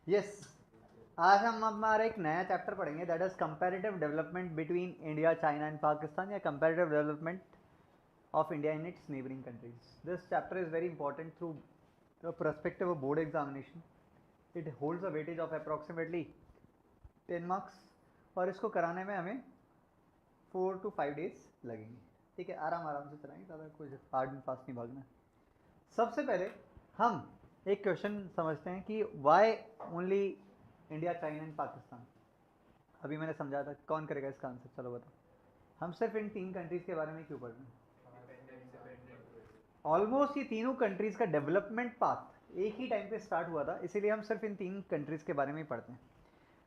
Yes, आज हम हमारा एक नया चैप्टर पढ़ेंगे, that is comparative development between India, China and Pakistan, या comparative development of India in its neighboring countries. This chapter is very important through the perspective of board examination. It holds a weightage of approximately 10 marks और इसको कराने में हमें 4 to 5 days लगेंगे. ठीक है, आराम आराम से चलाएंगे, ज़्यादा कुछ हार्ड एंड फास्ट नहीं भागना. सबसे पहले हम एक क्वेश्चन समझते हैं कि why only India, China and Pakistan. अभी मैंने समझा था, कौन करेगा इसका आंसर? चलो बताओ. हम सिर्फ इन 3 कंट्रीज़ के बारे में क्यों पढ़ रहे हैं? ऑलमोस्ट ये तीनों कंट्रीज़ का डेवलपमेंट पाथ एक ही टाइम पे स्टार्ट हुआ था, इसीलिए हम सिर्फ इन 3 कंट्रीज़ के बारे में ही पढ़ते हैं.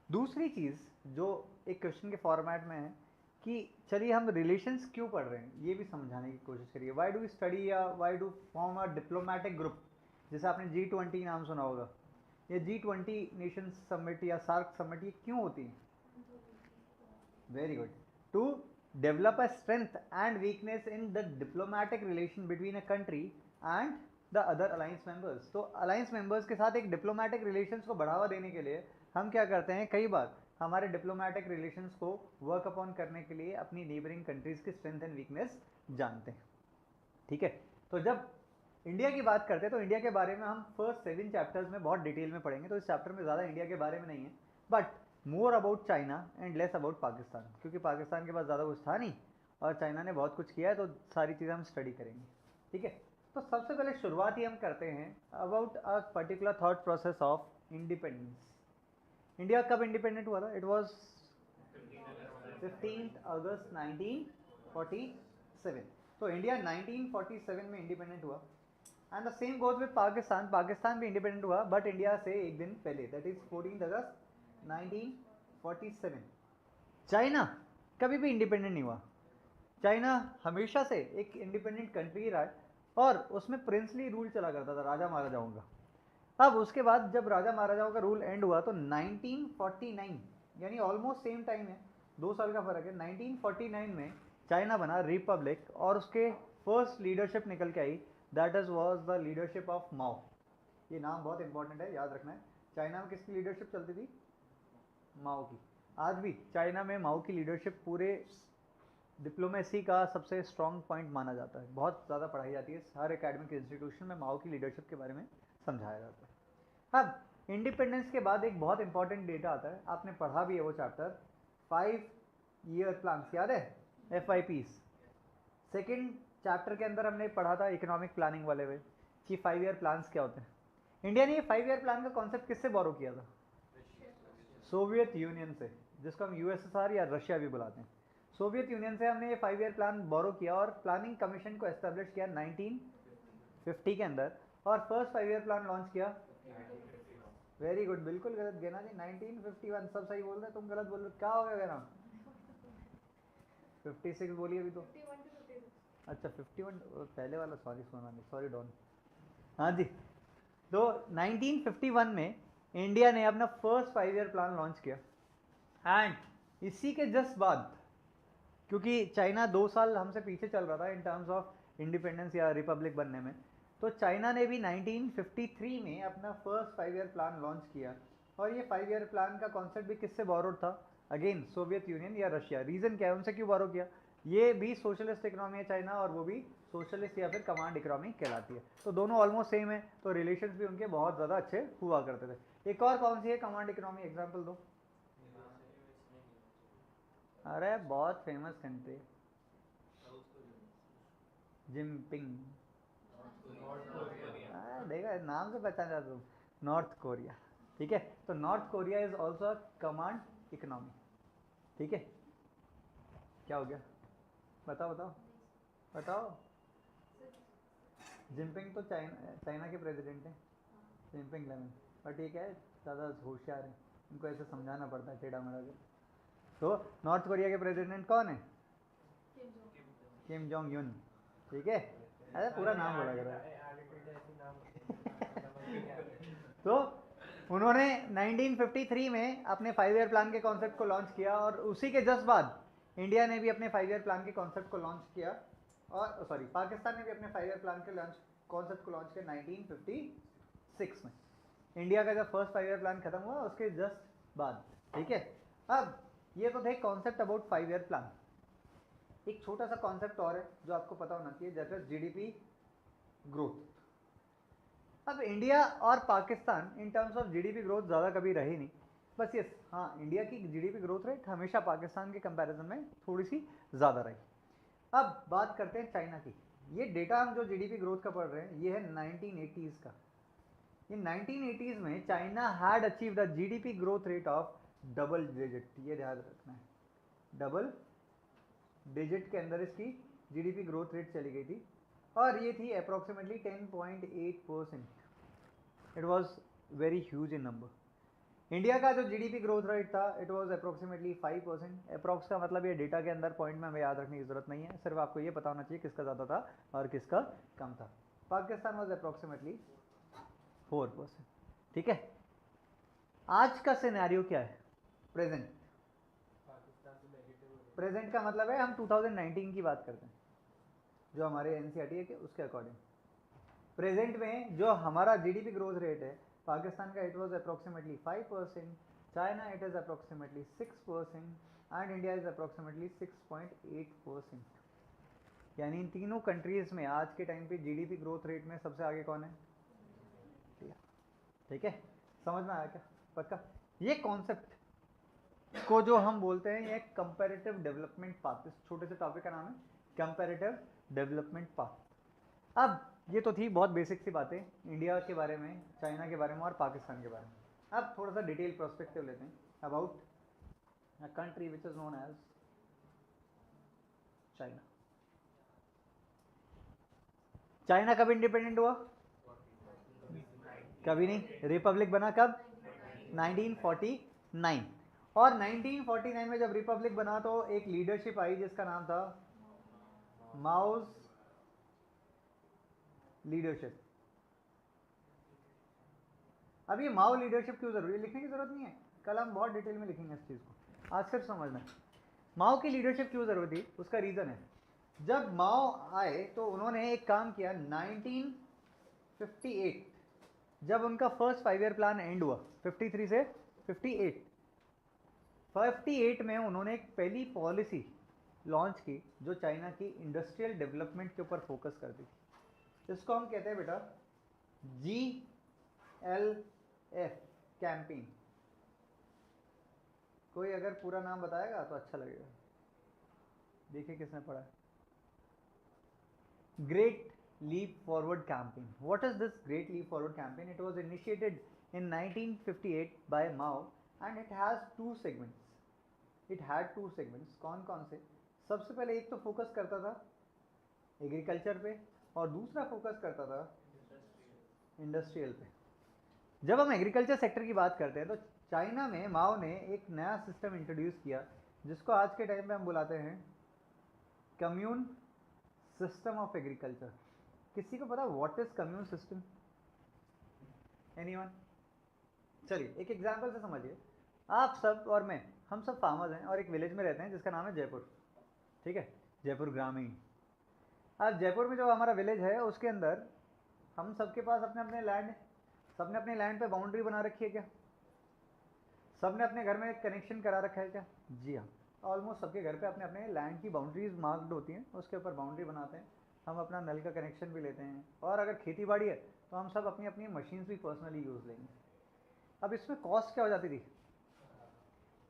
दूसरी चीज़ जो एक क्वेश्चन के फॉर्मेट में है कि चलिए हम रिलेशंस क्यों पढ़ रहे हैं, ये भी समझाने की कोशिश करिए. वाई डू वी स्टडी या why do form a diplomatic group, जैसे आपने G20 नाम सुना होगा, या G20 नेशन समिट या सार्क समिट, ये क्यों होती है? Very good. To develop a strength and weakness in the diplomatic relation between a country and the other alliance members. तो alliance members के साथ एक diplomatic relations को बढ़ावा देने के लिए हम क्या करते हैं, कई बार हमारे diplomatic relations को work upon करने के लिए अपनी neighboring countries की strength and weakness जानते हैं. ठीक है, तो जब इंडिया की बात करते हैं तो इंडिया के बारे में हम फर्स्ट 7 चैप्टर्स में बहुत डिटेल में पढ़ेंगे, तो इस चैप्टर में ज़्यादा इंडिया के बारे में नहीं है, but more about China and less about Pakistan, क्योंकि पाकिस्तान के पास ज़्यादा कुछ था नहीं और चाइना ने बहुत कुछ किया है, तो सारी चीज़ें हम स्टडी करेंगे. ठीक है, तो सबसे पहले शुरुआत ही हम करते हैं about a particular thought process of independence. India कब इंडिपेंडेंट हुआ था? इट वॉज 15 अगस्त 1947. तो इंडिया 1947 में इंडिपेंडेंट हुआ. And the same goes with Pakistan. Pakistan भी इंडिपेंडेंट हुआ बट इंडिया से एक दिन पहले, दैट इज 14 अगस्त 1947. चाइना कभी भी इंडिपेंडेंट नहीं हुआ. चाइना हमेशा से एक इंडिपेंडेंट कंट्री रहा है और उसमें प्रिंसली रूल चला करता था, राजा महाराजाओं का. अब उसके बाद जब राजा महाराजाओं का रूल एंड हुआ तो 1949, यानी ऑलमोस्ट सेम टाइम है, 2 साल का फर्क है, 1949 में चाइना बना रिपब्लिक और उसके फर्स्ट लीडरशिप निकल के आई, that is was the leadership of Mao. ये नाम बहुत इंपॉर्टेंट है, याद रखना है. चाइना में किसकी लीडरशिप चलती थी? माओ की. आज भी चाइना में माओ की लीडरशिप पूरे डिप्लोमेसी का सबसे स्ट्रॉन्ग पॉइंट माना जाता है. बहुत ज़्यादा पढ़ाई जाती है, हर एकेडमिक इंस्टीट्यूशन में माओ की लीडरशिप के बारे में समझाया जाता है. अब इंडिपेंडेंस के बाद एक बहुत इंपॉर्टेंट डेटा आता है, आपने पढ़ा भी है वो चैप्टर, 5 ईयर प्लान, याद है? FIPs. सेकेंड चैप्टर के अंदर हमने पढ़ा था इकोनॉमिक प्लानिंग वाले में कि 5 ईयर प्लान्स क्या होते हैं. इंडिया ने ये 5 ईयर प्लान का कॉन्सेप्ट किससे बोरो किया था? सोवियत यूनियन से, जिसको हम USSR या रशिया भी बुलाते हैं. सोवियत यूनियन से हमने ये 5 ईयर प्लान बोरो किया और प्लानिंग कमीशन को एस्टेब्लिश किया 1950 के अंदर, और फर्स्ट 5 ईयर प्लान लॉन्च किया. वेरी गुड, बिल्कुल गलत गेना जी, 1951. सब सही बोल रहे, तुम गलत बोल रहे. क्या हो गया गेना? 56 बोलिए अभी तो. अच्छा 51 पहले वाला, सॉरी सुना नहीं, सॉरी डॉन. हाँ जी, तो 1951 में इंडिया ने अपना फर्स्ट 5 ईयर प्लान लॉन्च किया. एंड इसी के जस्ट बाद, क्योंकि चाइना 2 साल हमसे पीछे चल रहा था इन टर्म्स ऑफ इंडिपेंडेंस या रिपब्लिक बनने में, तो चाइना ने भी 1953 में अपना फर्स्ट 5 ईयर प्लान लॉन्च किया. और ये 5 ईयर प्लान का कॉन्सेप्ट भी किससे बोरोड था? अगेन सोवियत यूनियन या रशिया. रीज़न क्या है, उनसे क्यों बोरो किया? ये भी सोशलिस्ट इकोनॉमी है चाइना, और वो भी सोशलिस्ट या फिर कमांड इकोनॉमी कहलाती है, तो दोनों ऑलमोस्ट सेम है, तो रिलेशंस भी उनके बहुत ज़्यादा अच्छे हुआ करते थे. एक और कौन सी है कमांड इकोनॉमी, एग्जाम्पल दो. अरे बहुत फेमस कंट्री, जिनपिंग. देखा, नाम से पहचान जाता तुम. North Korea. ठीक है, तो north Korea is also command economy. ठीक है, क्या हो गया? बताओ बताओ बताओ. जिनपिंग तो चाइना चाइना के प्रेसिडेंट हैं, जिनपिंग लेवन. बट ये क्या है, ज़्यादा होशियार है, इनको ऐसे समझाना पड़ता है टेढ़ा मेढ़ा के. तो नॉर्थ कोरिया के प्रेसिडेंट कौन है? किम जोंग यून. ठीक है, अरे पूरा नाम बोला कर रहा है. तो उन्होंने 1953 में अपने 5 ईयर प्लान के कॉन्सेप्ट को लॉन्च किया, और उसी के जस्ट बाद इंडिया ने भी अपने 5 ईयर प्लान के कॉन्सेप्ट को लॉन्च किया, और सॉरी पाकिस्तान ने भी अपने 5 ईयर प्लान के लॉन्च कॉन्सेप्ट को लॉन्च किया 1956 में. इंडिया का जब फर्स्ट 5 ईयर प्लान खत्म हुआ उसके जस्ट बाद, ठीक है। अब ये तो थे कॉन्सेप्ट अबाउट 5 ईयर प्लान। एक छोटा सा कॉन्सेप्ट और है जो आपको पता होना चाहिए, दैट इज जीडीपी ग्रोथ। अब इंडिया और पाकिस्तान इन टर्म्स ऑफ जीडीपी ग्रोथ ज़्यादा कभी रही नहीं, बस यस हाँ, इंडिया की जीडीपी ग्रोथ रेट हमेशा पाकिस्तान के कंपैरिजन में थोड़ी सी ज़्यादा रही। अब बात करते हैं चाइना की। ये डेटा हम जो जीडीपी ग्रोथ का पढ़ रहे हैं ये है 1980s का। ये 1980s में China had achieve the GDP growth rate of double digit, ये ध्यान रखना है, डबल डिजिट के अंदर इसकी जीडीपी ग्रोथ रेट चली गई थी और ये थी approximately 10.8%। It was very huge in number. India का जो जीडीपी ग्रोथ रेट था इट वॉज अप्रोक्सीमेटली 5%। अप्रोक्स का मतलब ये डेटा के अंदर पॉइंट में हमें याद रखने की जरूरत नहीं है, सिर्फ आपको ये पता होना चाहिए किसका ज़्यादा था और किसका कम था। पाकिस्तान वॉज अप्रोक्सीमेटली 4%, ठीक है। आज का सिनेरियो क्या है, प्रेजेंट। प्रेजेंट का मतलब है हम 2019 की बात करते हैं, जो हमारे एनसीईआरटी है कि उसके अकॉर्डिंग। प्रेजेंट में जो हमारा जीडीपी ग्रोथ रेट है पाकिस्तान का it was approximately 5%, China it is approximately 6% and India is approximately 6.8%। यानी इन तीनों कंट्रीज़ में आज के टाइम पे जीडीपी ग्रोथ रेट में सबसे आगे कौन है, ठीक है। समझ में आया क्या, पक्का। ये कॉन्सेप्ट को जो हम बोलते हैं ये कंपैरेटिव डेवलपमेंट पाथ, इस छोटे से टॉपिक का नाम है कंपैरेटिव डेवलपमेंट पाथ। अब ये तो थी बहुत बेसिक सी बातें इंडिया के बारे में, चाइना के बारे में और पाकिस्तान के बारे में। अब थोड़ा सा डिटेल पर्सपेक्टिव लेते हैं about a country which is known as China. China कब इंडिपेंडेंट हुआ, कभी नहीं। रिपब्लिक बना कब, 1949। और 1949 में जब रिपब्लिक बना तो एक लीडरशिप आई जिसका नाम था माओज लीडरशिप। अब ये माओ लीडरशिप क्यों जरूरी है, लिखने की जरूरत नहीं है, कल हम बहुत डिटेल में लिखेंगे इस चीज़ को, आज सिर्फ समझना है माओ की लीडरशिप क्यों जरूरी थी। उसका रीज़न है, जब माओ आए तो उन्होंने एक काम किया 1958, जब उनका फर्स्ट 5 ईयर प्लान एंड हुआ 53 से 58 में उन्होंने एक पहली पॉलिसी लॉन्च की जो चाइना की इंडस्ट्रियल डेवलपमेंट के ऊपर फोकस करती थी। इसको हम कहते हैं बेटा GLF कैंपेन। कोई अगर पूरा नाम बताएगा तो अच्छा लगेगा, देखिए किसने पढ़ा है। Great leap forward campaign. What is this great leap forward campaign? It was initiated in 1958 by Mao and it has two segments. It had two segments, कौन कौन से? सबसे पहले एक तो फोकस करता था एग्रीकल्चर पे और दूसरा फोकस करता था इंडस्ट्रियल पे। जब हम एग्रीकल्चर सेक्टर की बात करते हैं तो चाइना में माओ ने एक नया सिस्टम इंट्रोड्यूस किया जिसको आज के टाइम पे हम बुलाते हैं कम्यून सिस्टम ऑफ एग्रीकल्चर। किसी को पता what is commune system? Anyone? चलिए एक एग्जांपल से समझिए। आप सब और मैं, हम सब फार्मर्स हैं और एक विलेज में रहते हैं जिसका नाम है जयपुर, ठीक है, जयपुर ग्रामीण। आज जयपुर में जो हमारा विलेज है उसके अंदर हम सबके पास अपने अपने लैंड, सबने अपने लैंड पे बाउंड्री बना रखी है क्या? सबने अपने घर में कनेक्शन करा रखा है क्या? जी हाँ, ऑलमोस्ट सबके घर पे अपने अपने लैंड की बाउंड्रीज मार्क्ड होती हैं, उसके ऊपर बाउंड्री बनाते हैं, हम अपना नल का कनेक्शन भी लेते हैं और अगर खेती बाड़ी है तो हम सब अपनी अपनी मशीन्स भी पर्सनली यूज़ लेंगे। अब इसमें कॉस्ट क्या हो जाती थी?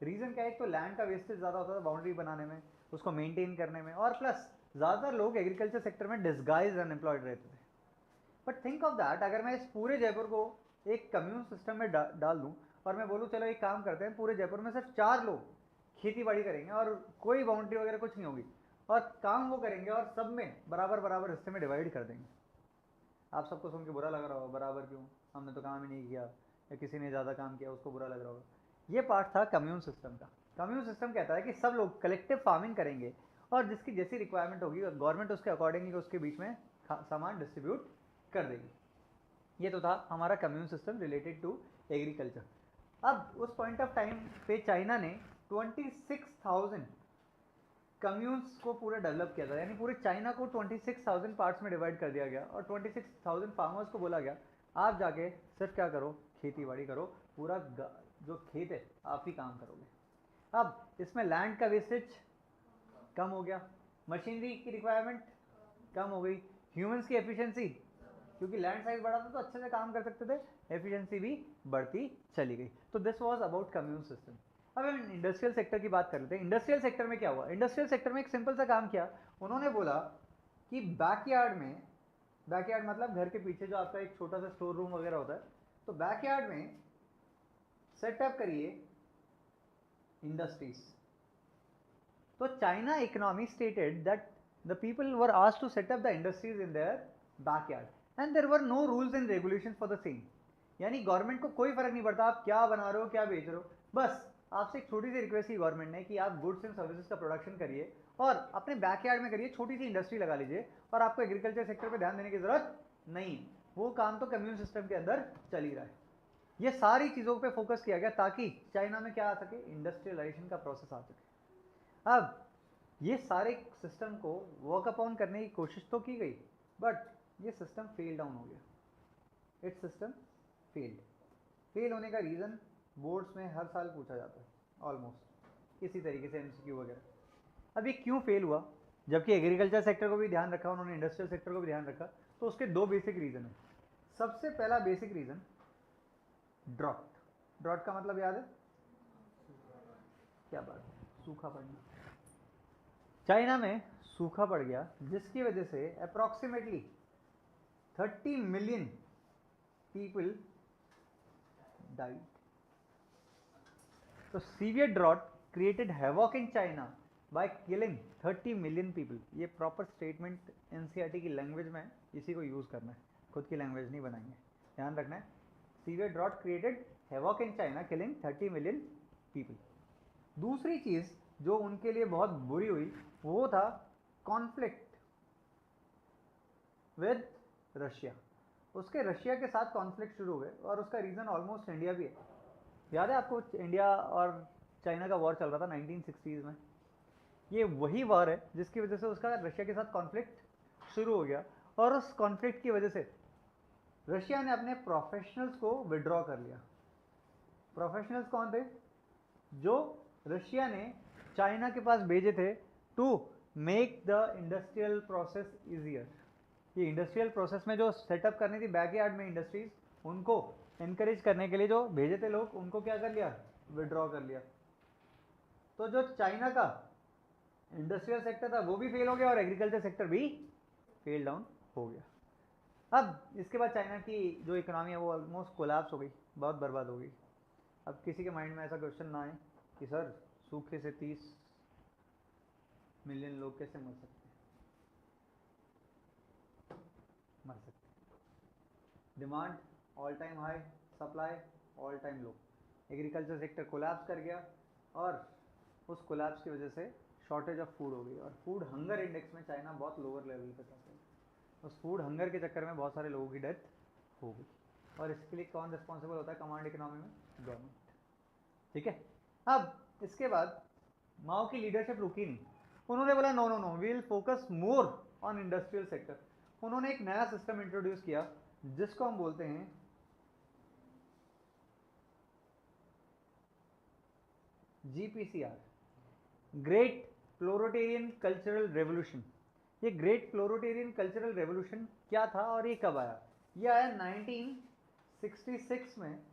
रीज़न क्या है? एक तो लैंड का वेस्टेज ज़्यादा होता था बाउंड्री बनाने में, उसको मेंटेन करने में, और प्लस ज़्यादातर लोग एग्रीकल्चर सेक्टर में डिस्गाइज अनएम्प्लॉयड रहते थे। बट थिंक ऑफ दैट, अगर मैं इस पूरे जयपुर को एक कम्यून सिस्टम में डाल दूँ और मैं बोलूँ चलो एक काम करते हैं, पूरे जयपुर में सिर्फ 4 लोग खेती बाड़ी करेंगे और कोई बाउंड्री वगैरह कुछ नहीं होगी और काम वो करेंगे और सब में बराबर बराबर हिस्से में डिवाइड कर देंगे। आप सबको सुन के बुरा लग रहा होगा, बराबर क्यों, हमने तो काम ही नहीं किया, या किसी ने ज़्यादा काम किया उसको बुरा लग रहा होगा। ये पार्ट था कम्यून सिस्टम का। कम्यून सिस्टम कहता है कि सब लोग कलेक्टिव फार्मिंग करेंगे और जिसकी जैसी रिक्वायरमेंट होगी गवर्नमेंट उसके अकॉर्डिंगली उसके बीच में सामान डिस्ट्रीब्यूट कर देगी। ये तो था हमारा commune system related to agriculture. अब उस पॉइंट ऑफ टाइम पे चाइना ने 26,000 कम्यून्स को पूरा डेवलप किया था, यानी पूरे चाइना को 26,000 पार्ट्स में डिवाइड कर दिया गया और 26,000 फार्मर्स को बोला गया आप जाके सिर्फ क्या करो, खेती बाड़ी करो, पूरा जो खेत है आप ही काम करोगे। अब इसमें लैंड का वेस्टेज कम हो गया, मशीनरी की रिक्वायरमेंट कम हो गई, ह्यूमंस की एफिशिएंसी, क्योंकि लैंड साइज बढ़ा था तो अच्छे से काम कर सकते थे, एफिशिएंसी भी बढ़ती चली गई। तो this was about commune system. अब हम इंडस्ट्रियल सेक्टर की बात कर लेते हैं। इंडस्ट्रियल सेक्टर में क्या हुआ? इंडस्ट्रियल सेक्टर में एक सिंपल सा काम किया उन्होंने, बोला कि बैकयार्ड में, बैकयार्ड मतलब घर के पीछे जो आपका एक छोटा सा स्टोर रूम वगैरह होता है, तो बैकयार्ड में सेटअप करिए इंडस्ट्रीज। तो China economy stated that the people were asked to set up the industries in their backyard and there were no rules and regulation for the same. यानी government को कोई फर्क नहीं पड़ता आप क्या बना रहे हो, क्या बेच रहे हो, बस आपसे एक छोटी सी रिक्वेस्ट की गवर्नमेंट ने कि आप गुड्स एंड सर्विसेज का प्रोडक्शन करिए और अपने बैकयार्ड में करिए, छोटी सी इंडस्ट्री लगा लीजिए और आपको एग्रीकल्चर सेक्टर पे ध्यान देने की जरूरत नहीं, वो काम तो कम्युन सिस्टम के अंदर चल ही रहा है। ये सारी चीज़ों पे फोकस किया गया ताकि चाइना में क्या आ सके, इंडस्ट्रियलाइजेशन का प्रोसेस आ सके। अब ये सारे सिस्टम को वर्क अपॉन करने की कोशिश तो की गई, बट ये सिस्टम फेल डाउन हो गया। It's system failed. फेल होने का रीज़न बोर्ड्स में हर साल पूछा जाता है ऑलमोस्ट इसी तरीके से, एमसीक्यू वगैरह। अब ये क्यों फेल हुआ? जबकि एग्रीकल्चर सेक्टर को भी ध्यान रखा उन्होंने, इंडस्ट्रियल सेक्टर को भी ध्यान रखा, तो उसके दो बेसिक रीज़न है। सबसे पहला बेसिक रीज़न ड्रॉट। ड्रॉट का मतलब याद है? क्या बात है, सूखा पड़ना। चाइना में सूखा पड़ गया जिसकी वजह से अप्रॉक्सीमेटली 30 मिलियन पीपल डाइड। तो severe drought created havoc in China by killing 30 million people. ये प्रॉपर स्टेटमेंट एनसीईआरटी की लैंग्वेज में इसी को यूज़ करना है, खुद की लैंग्वेज नहीं बनाएंगे, ध्यान रखना है। Severe drought created havoc in China killing 30 million people. दूसरी चीज़ जो उनके लिए बहुत बुरी हुई वो था कॉन्फ्लिक्ट विद रशिया। उसके रशिया के साथ कॉन्फ्लिक्ट शुरू हुए और उसका रीज़न ऑलमोस्ट इंडिया भी है। याद है आपको इंडिया और चाइना का वॉर चल रहा था 1960s में? ये वही वॉर है जिसकी वजह से उसका रशिया के साथ कॉन्फ्लिक्ट शुरू हो गया और उस कॉन्फ्लिक्ट की वजह से रशिया ने अपने प्रोफेशनल्स को विड्रॉ कर लिया। प्रोफेशनल्स कौन थे? जो रशिया ने चाइना के पास भेजे थे to make the industrial process easier. ये इंडस्ट्रियल प्रोसेस में जो सेटअप करनी थी बैकयार्ड में इंडस्ट्रीज, उनको इनकरेज करने के लिए जो भेजे थे लोग, उनको क्या कर लिया, विड्रॉ कर लिया। तो जो चाइना का इंडस्ट्रियल सेक्टर था वो भी फेल हो गया और एग्रीकल्चर सेक्टर भी फेल डाउन हो गया। अब इसके बाद चाइना की जो इकोनॉमी है वो ऑलमोस्ट कोलैप्स हो गई, बहुत बर्बाद हो गई। अब किसी के माइंड में ऐसा क्वेश्चन ना आए कि सर सूखे से 30 मिलियन लोग कैसे मर सकते हैं? मर सकते। Demand all time high, supply all time low. Agriculture sector collapse कर गया और उस कोलैप्स की वजह से शॉर्टेज ऑफ फूड हो गई और फूड हंगर इंडेक्स में चाइना बहुत लोअर लेवल पे था। उस फूड हंगर के चक्कर में बहुत सारे लोगों की डेथ हो गई और इसके लिए कौन रिस्पॉन्सिबल होता है कमांड इकोनॉमी में? गवर्नमेंट। ठीक है। अब इसके बाद माओ की लीडरशिप रुकी नहीं, उन्होंने बोला no no no, we will focus more on industrial sector. उन्होंने एक नया सिस्टम इंट्रोड्यूस किया जिसको हम बोलते हैं GPCR, ग्रेट प्लोरोटेरियन कल्चरल रेवोल्यूशन। ये ग्रेट प्लोरोटेरियन कल्चरल रेवोल्यूशन क्या था और ये कब आया? ये आया 1966 में।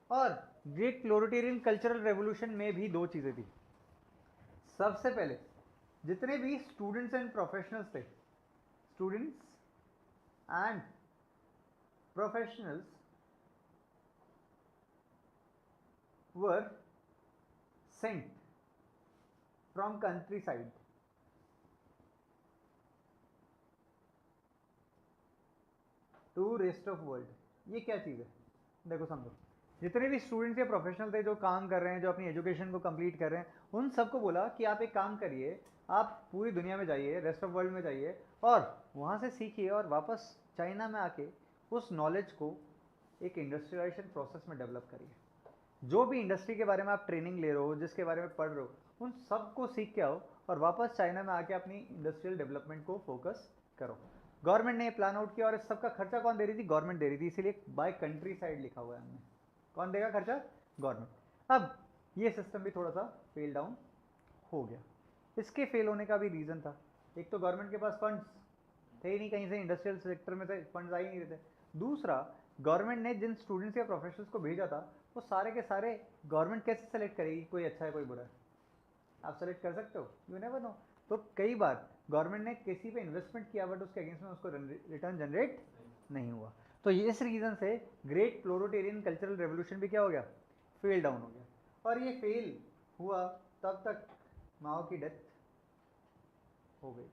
और ग्रेट प्लोरोटेरियन कल्चरल रेवोल्यूशन में भी दो चीज़ें थी। सबसे पहले जितने भी स्टूडेंट्स एंड प्रोफेशनल्स थे, students and professionals were sent from countryside to rest of world। ये क्या चीज़ है? देखो समझो, जितने भी स्टूडेंट्स या प्रोफेशनल थे जो काम कर रहे हैं, जो अपनी एजुकेशन को कंप्लीट कर रहे हैं, उन सबको बोला कि आप एक काम करिए, आप पूरी दुनिया में जाइए, रेस्ट ऑफ वर्ल्ड में जाइए और वहाँ से सीखिए और वापस चाइना में आके उस नॉलेज को एक इंडस्ट्रियलाइजेशन प्रोसेस में डेवलप करिए। जो भी इंडस्ट्री के बारे में आप ट्रेनिंग ले रहे हो, जिसके बारे में पढ़ रहे हो, उन सबको सीख के आओ और वापस चाइना में आके अपनी इंडस्ट्रियल डेवलपमेंट को फोकस करो। गवर्नमेंट ने प्लान आउट किया और इस सबका खर्चा कौन दे रही थी? गवर्नमेंट दे रही थी, इसीलिए बाय कंट्री साइड लिखा हुआ है हमने। कौन देगा खर्चा? गवर्नमेंट। अब ये सिस्टम भी थोड़ा सा फेल डाउन हो गया। इसके फेल होने का भी रीज़न था, एक तो गवर्नमेंट के पास फंड्स थे ही नहीं, कहीं से इंडस्ट्रियल सेक्टर में से फंड्स आ ही नहीं रहे थे। दूसरा, गवर्नमेंट ने जिन स्टूडेंट्स या प्रोफेशनल्स को भेजा था वो सारे के सारे गवर्नमेंट कैसे सेलेक्ट करेगी कोई अच्छा है कोई बुरा है? आप सेलेक्ट कर सकते हो? You never know. तो कई बार गवर्नमेंट ने किसी पे इन्वेस्टमेंट किया बट उसके अगेंस्ट में उसको रिटर्न जनरेट नहीं हुआ। तो इस रीज़न से ग्रेट प्रोलेटेरियन कल्चरल रेवोल्यूशन भी क्या हो गया? फेल डाउन हो गया। और ये फेल हुआ तब तक माओ की डेथ हो गई।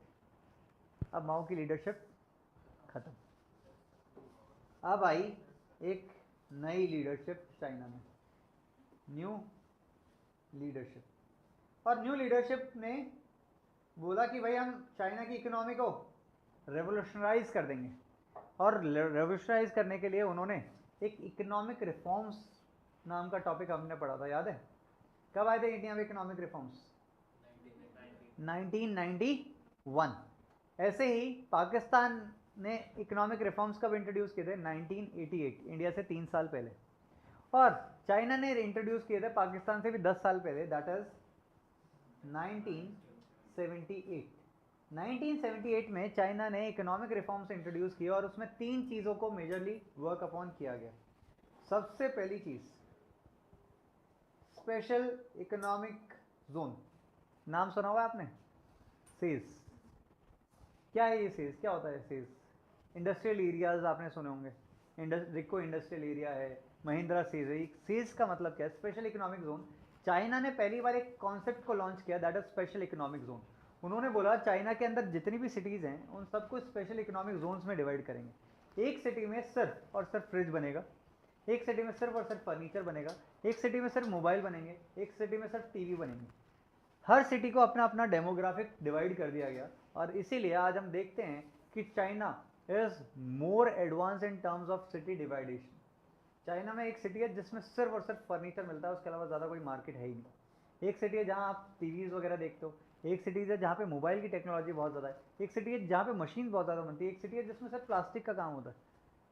अब माओ की लीडरशिप खत्म। अब आई एक नई लीडरशिप चाइना में, न्यू लीडरशिप। और न्यू लीडरशिप ने बोला कि भाई हम चाइना की इकोनॉमी को रेवोल्यूशनराइज कर देंगे। और रेवोल्यूशनराइज करने के लिए उन्होंने एक इकोनॉमिक रिफॉर्म्स नाम का टॉपिक हमने पढ़ा था, याद है? कब आए थे इंडिया में इकोनॉमिक रिफॉर्म्स? 1991। ऐसे ही पाकिस्तान ने इकोनॉमिक रिफॉर्म्स कब इंट्रोड्यूस किए थे? 1988, इंडिया से 3 साल पहले। और चाइना ने इंट्रोड्यूस किए थे पाकिस्तान से भी 10 साल पहले, दैट इज 1978। 1978 में चाइना ने इकोनॉमिक रिफॉर्म्स इंट्रोड्यूस किए और उसमें 3 चीज़ों को मेजरली वर्क अपॉन किया गया। सबसे पहली चीज़, स्पेशल इकोनॉमिक जोन, नाम सुना हुआ आपने? सेज। क्या है ये सेज? क्या होता है सेज? इंडस्ट्रियल एरियाज आपने सुने होंगे, रिको इंडस्ट्रियल एरिया है, महिंद्रा सेज है। सेज का मतलब क्या है? Special economic zone. चाइना ने पहली बार एक कॉन्सेप्ट को लॉन्च किया, that is special economic zone. उन्होंने बोला चाइना के अंदर जितनी भी सिटीज़ हैं उन सबको स्पेशल इकोनॉमिक जोन्स में डिवाइड करेंगे। एक सिटी में सिर्फ और सिर्फ फ्रिज बनेगा, एक सिटी में सिर्फ और सिर्फ फर्नीचर बनेगा, एक सिटी में सिर्फ मोबाइल बनेंगे, एक सिटी में सिर्फ टीवी बनेंगे। हर सिटी को अपना अपना डेमोग्राफिक डिवाइड कर दिया गया। और इसीलिए आज हम देखते हैं कि China is more advance in terms of city division. China में एक सिटी है जिसमें सिर्फ और सिर्फ फर्नीचर मिलता है, उसके अलावा ज़्यादा कोई मार्केट है ही नहीं। एक सिटी है जहाँ आप टीवीज़ वगैरह देखते हो, एक सिटी है जहाँ पे मोबाइल की टेक्नोलॉजी बहुत ज़्यादा है, एक सिटी है जहाँ पे मशीन बहुत ज़्यादा बनती है, एक सिटी है जिसमें सिर्फ प्लास्टिक का काम होता है।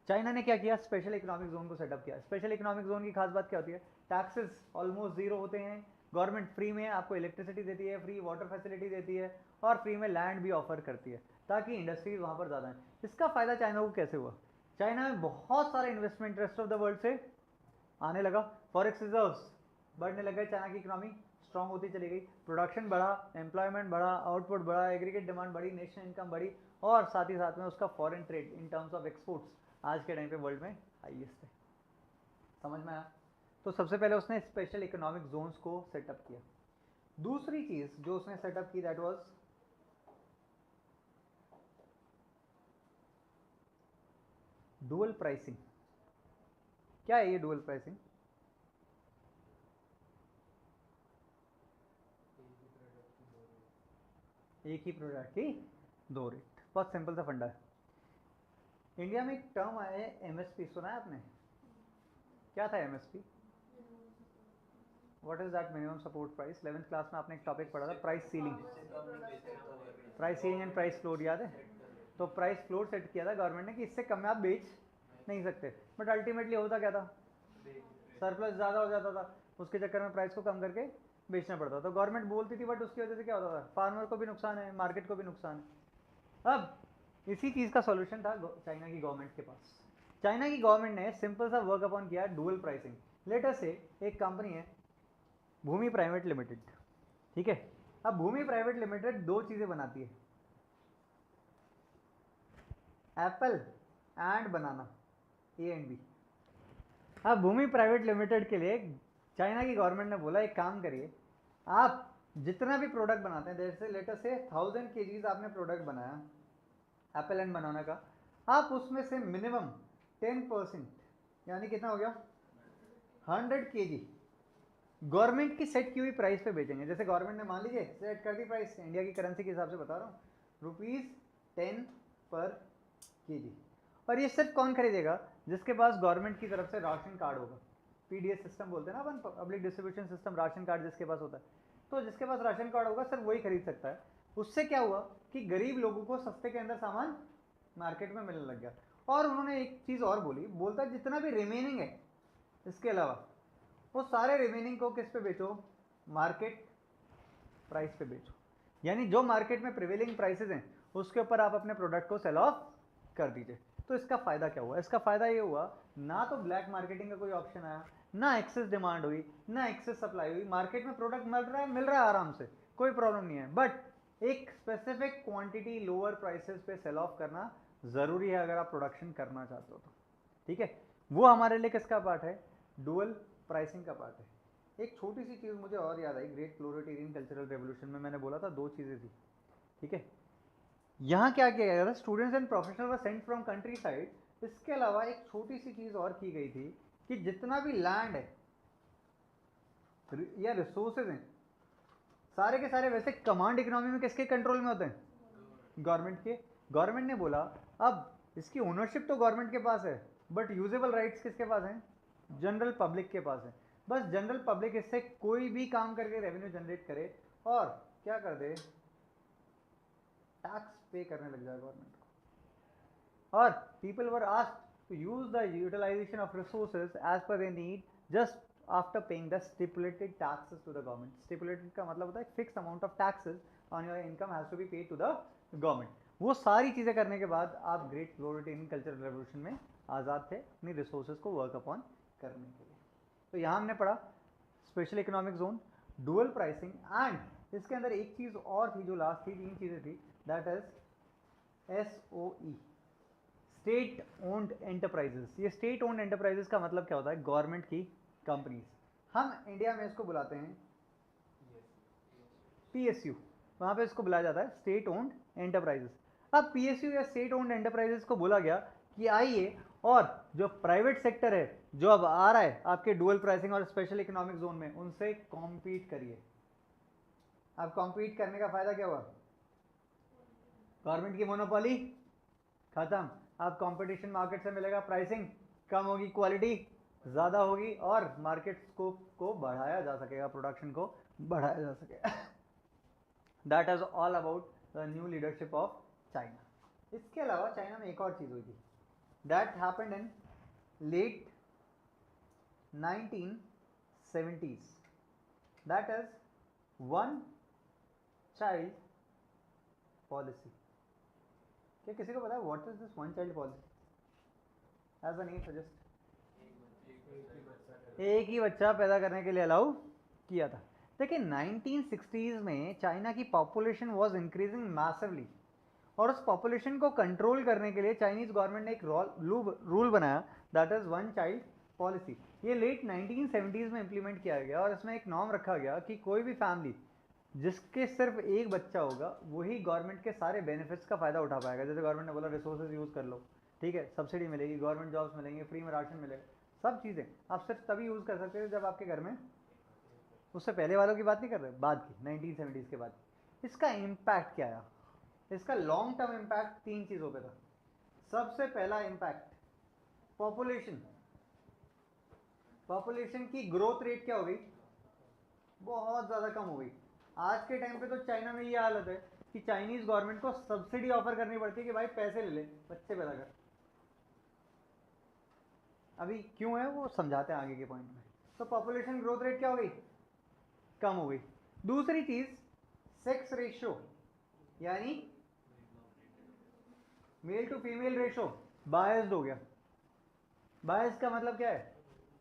चाइना ने क्या किया? स्पेशल इकोनॉमिक जोन को सेटअप किया। स्पेशल इकोनॉमिक जोन की खास बात क्या होती है? टैक्सेस ऑलमोस्ट जीरो होते हैं, गवर्नमेंट फ्री में आपको इलेक्ट्रिसिटी देती है, फ्री वाटर फैसिलिटी देती है और फ्री में लैंड भी ऑफर करती है ताकि इंडस्ट्रीज वहाँ पर ज़्यादा हैं। इसका फ़ायदा चाइना को कैसे हुआ? चाइना में बहुत सारा investment rest of the world से आने लगा, फॉरेक्स रिजर्व्स बढ़ने लग गए, चाइना की इकोनॉमी स्ट्रांग होती चली गई, प्रोडक्शन बढ़ा, एम्प्लॉयमेंट बढ़ा, आउटपुट बढ़ा, एग्रीगेट डिमांड बढ़ी, नेशनल इनकम बढ़ी और साथ ही साथ में उसका foreign trade in terms of exports आज के टाइम पे वर्ल्ड में हाईएस्ट है। समझ में आया? तो सबसे पहले उसने स्पेशल इकोनॉमिक जोन्स को सेटअप किया। दूसरी चीज जो उसने सेटअप की दैट वाज डुअल प्राइसिंग। क्या है ये डुअल प्राइसिंग? एक ही प्रोडक्ट की दो रेट। बहुत सिंपल सा फंडा है। इंडिया में एक टर्म आया है एमएसपी, सुना है आपने? क्या था MSP? What is that? Minimum support price. 11th class में आपने एक टॉपिक पढ़ा था, price ceiling. Price ceiling and price floor, याद है? तो प्राइस फ्लोर सेट किया था गवर्नमेंट ने कि इससे कम में आप बेच नहीं सकते, बट अल्टीमेटली होता क्या था? सरप्लस ज़्यादा हो जाता था, उसके चक्कर में प्राइस को कम करके बेचना पड़ता था। तो गवर्नमेंट बोलती थी बट उसकी वजह से क्या होता था? फार्मर को भी नुकसान है, मार्केट को भी नुकसान है। अब इसी चीज़ का सॉल्यूशन था चाइना की गवर्नमेंट के पास। चाइना की गवर्नमेंट ने सिंपल सा वर्क अपॉन किया, डुअल प्राइसिंग। लेटर से एक कंपनी है भूमि प्राइवेट लिमिटेड, ठीक है? अब भूमि प्राइवेट लिमिटेड दो चीज़ें बनाती है, apple and banana, A and B. अब भूमि प्राइवेट लिमिटेड के लिए चाइना की गवर्नमेंट ने बोला एक काम करिए, आप जितना भी प्रोडक्ट बनाते हैं, जैसे लेटर से 1000 kgs आपने प्रोडक्ट बनाया एप्पल एंड बनाना का, आप उसमें से मिनिमम 10% यानी कितना हो गया? 100 kg गवर्नमेंट की सेट की हुई प्राइस पे बेचेंगे। जैसे गवर्नमेंट ने मान लीजिए सेट कर दी प्राइस, इंडिया की करेंसी के हिसाब से बता रहा हूँ, ₹10 पर kg। और ये सिर्फ कौन खरीदेगा? जिसके पास गवर्नमेंट की तरफ से राशन कार्ड होगा। पीडीएस सिस्टम बोलते हैं ना अपन, public distribution system, ration card जिसके पास होता है। तो जिसके पास राशन कार्ड होगा सिर्फ वही खरीद सकता है। उससे क्या हुआ कि गरीब लोगों को सस्ते के अंदर सामान मार्केट में मिलने लग गया। और उन्होंने एक चीज़ और बोली, बोलता जितना भी रिमेनिंग है इसके अलावा वो सारे रिमेनिंग को किस पे बेचो, मार्केट प्राइस पे बेचो, यानी जो मार्केट में प्रिवेलिंग प्राइसेस हैं उसके ऊपर आप अपने प्रोडक्ट को सेल ऑफ कर दीजिए। तो इसका फायदा क्या हुआ, इसका फायदा ये हुआ ना तो ब्लैक मार्केटिंग का कोई ऑप्शन आया, ना एक्सेस डिमांड हुई, ना एक्सेस सप्लाई हुई, मार्केट में प्रोडक्ट मिल रहा है आराम से, कोई प्रॉब्लम नहीं है। बट एक स्पेसिफिक क्वांटिटी लोअर प्राइसेस पे सेल ऑफ करना जरूरी है अगर आप प्रोडक्शन करना चाहते हो तो, ठीक है। वो हमारे लिए किसका पार्ट है, डुअल प्राइसिंग का पार्ट है। एक छोटी सी चीज मुझे और याद आई, ग्रेट प्लोरिटेरियन कल्चरल रेवोल्यूशन में मैंने बोला था दो चीजें थी, ठीक है। यहाँ क्या किया गया था, students and professional were sent from country side. इसके अलावा एक छोटी सी चीज और की गई थी कि जितना भी लैंड है या रिसोर्सेज हैं सारे के सारे वैसे कमांड इकोनॉमी में किसके कंट्रोल में होते हैं, गवर्नमेंट के। गवर्नमेंट ने बोला अब इसकी ओनरशिप तो गवर्नमेंट के पास है बट यूजेबल राइट्स किसके पास हैं, जनरल पब्लिक के पास है। बस जनरल पब्लिक इससे कोई भी काम करके रेवेन्यू जनरेट करे और क्या कर दे, टैक्स पे करने लग जाए गवर्नमेंट को। और people were asked to use the utilization of resources as per their need just after paying the stipulated taxes to the government. Stipulated का मतलब होता है fix amount of taxes on your income has to be paid to the government. वो सारी चीजें करने के बाद आप ग्रेट प्लोरिटेरियन कल्चरल रेवोल्यूशन में आज़ाद थे अपनी रिसोर्सेज को वर्क अपॉन करने के लिए। तो यहाँ हमने पढ़ा special economic zone, dual pricing, and इसके अंदर एक चीज और थी जो लास्ट थी, तीन चीजें थी, that is SOE, state owned enterprises. ये स्टेट ओन्ड एंटरप्राइजेस का मतलब क्या होता है, गवर्नमेंट की कंपनीज। हम इंडिया में इसको बुलाते हैं PSU, वहां पे इसको बुलाया जाता है स्टेट ओन्ड एंटरप्राइजेस। अब PSU या स्टेट ओन्ड एंटरप्राइजेस को बोला गया कि आइए और जो प्राइवेट सेक्टर है जो अब आ रहा है आपके डुअल प्राइसिंग और स्पेशल इकोनॉमिक जोन में, उनसे कॉम्पीट करिए। अब कॉम्पीट करने का फायदा क्या हुआ, गवर्नमेंट की मोनोपोली खत्म, अब कंपटीशन मार्केट से मिलेगा, प्राइसिंग कम होगी, क्वालिटी ज़्यादा होगी और मार्केट स्कोप को बढ़ाया जा सकेगा, प्रोडक्शन को बढ़ाया जा सकेगा। That is all about the new leadership of China. इसके अलावा चाइना में एक और चीज़ हुई थी, that happened in late 1970s, that is one child policy. क्या किसी को पता है what is this one child policy? As a name suggest, एक ही बच्चा पैदा करने के लिए अलाउ किया था। देखिए 1960s में चाइना की पॉपुलेशन वाज इंक्रीजिंग मैसिवली और उस पॉपुलेशन को कंट्रोल करने के लिए चाइनीज गवर्नमेंट ने एक रूल बनाया, that is one child policy. ये लेट 1970s में इंप्लीमेंट किया गया और इसमें एक नॉर्म रखा गया कि कोई भी फैमिली जिसके सिर्फ एक बच्चा होगा वही गवर्नमेंट के सारे बेनिफिट्स का फायदा उठा पाएगा। जैसे गवर्नमेंट ने बोला रिसोर्सेज यूज कर लो, ठीक है, सब्सिडी मिलेगी, गवर्नमेंट जॉब्स मिलेंगे, फ्री में राशन मिलेगा, सब चीज़ें आप सिर्फ तभी यूज कर सकते हो जब आपके घर में, उससे पहले वालों की बात नहीं कर रहे, बाद की 1970s के बाद। इसका इम्पैक्ट क्या आया, इसका लॉन्ग टर्म इम्पैक्ट तीन चीज़ों पे था। सबसे पहला इम्पैक्ट पॉपुलेशन, पॉपुलेशन की ग्रोथ रेट क्या हो गई, बहुत ज़्यादा कम हो गई। आज के टाइम पे तो चाइना में ये हालत है कि चाइनीज गवर्नमेंट को सब्सिडी ऑफर करनी पड़ती है कि भाई पैसे ले ले बच्चे पैदा कर। अभी क्यों है वो समझाते हैं आगे के पॉइंट में। तो पॉपुलेशन ग्रोथ रेट क्या हो गई, कम हो गई। दूसरी चीज सेक्स रेशियो, यानी male to female ratio biased हो गया। बायस का मतलब क्या है,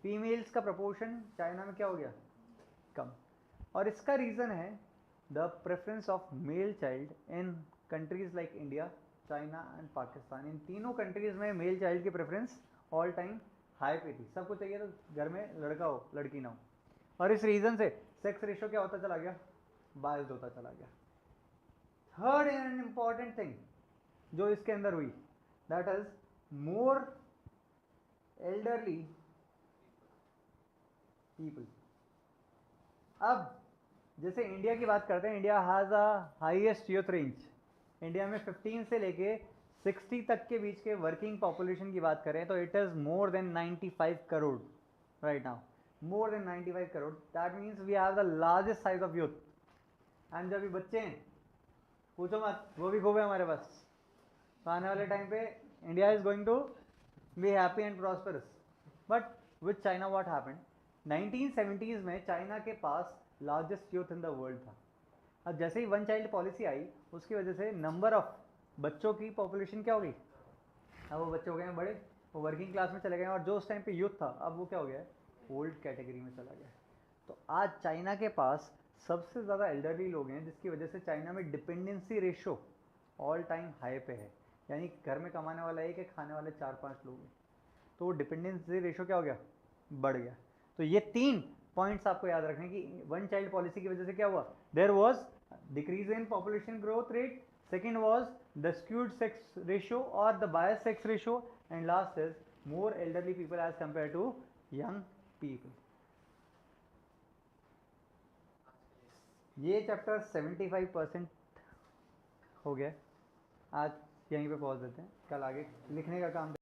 फीमेल्स का प्रपोर्शन चाइना में क्या हो गया, कम। और इसका रीजन है the preference of male child in countries like India, China and Pakistan. इन तीनों कंट्रीज में मेल चाइल्ड की प्रेफरेंस ऑल टाइम हाई पे थी। सबको चाहिए तो घर में लड़का हो लड़की ना हो, और इस रीजन से सेक्स रेशियो क्या होता चला गया, बायस्ड होता चला गया। थर्ड एंड इंपॉर्टेंट थिंग जो इसके अंदर हुई, that is more elderly people. अब जैसे इंडिया की बात करते हैं, India has a highest youth range. India में 15 से लेके 60 तक के बीच के वर्किंग पॉपुलेशन की बात करें तो it is more than 95 crore right now, more than 95 crore. That means we have the largest size of youth. And जो अभी बच्चे हैं पूछो मत, वो भी खूब है हमारे पास। तो आने वाले टाइम पे India is going to be happy and prosperous, but with China what happened, 1970s में चाइना के पास largest youth in the world था। अब जैसे ही वन चाइल्ड पॉलिसी आई, उसकी वजह से नंबर ऑफ बच्चों की पॉपुलेशन क्या हो गई, अब वो बच्चे हो गए हैं बड़े, वो वर्किंग क्लास में चले गए हैं, और जो उस टाइम पे यूथ था अब वो क्या हो गया है, ओल्ड कैटेगरी में चला गया है। तो आज चाइना के पास सबसे ज़्यादा एल्डरली लोग हैं, जिसकी वजह से चाइना में dependency ratio all time high पे है, यानी घर में कमाने वाला एक है, खाने वाले 4-5 लोग हैं, तो वो डिपेंडेंसी रेशो क्या हो गया, बढ़ गया। तो ये 3 पॉइंट्स आपको याद रखने की, वन चाइल्ड पॉलिसी की वजह से क्या हुआ, there was decrease in population growth rate, second was the skewed sex ratio और the bias sex ratio, and last is more elderly people as compare to young people. ये chapter 75% हो गया, आज यहीं पे पहुंच देते हैं, कल आगे लिखने का काम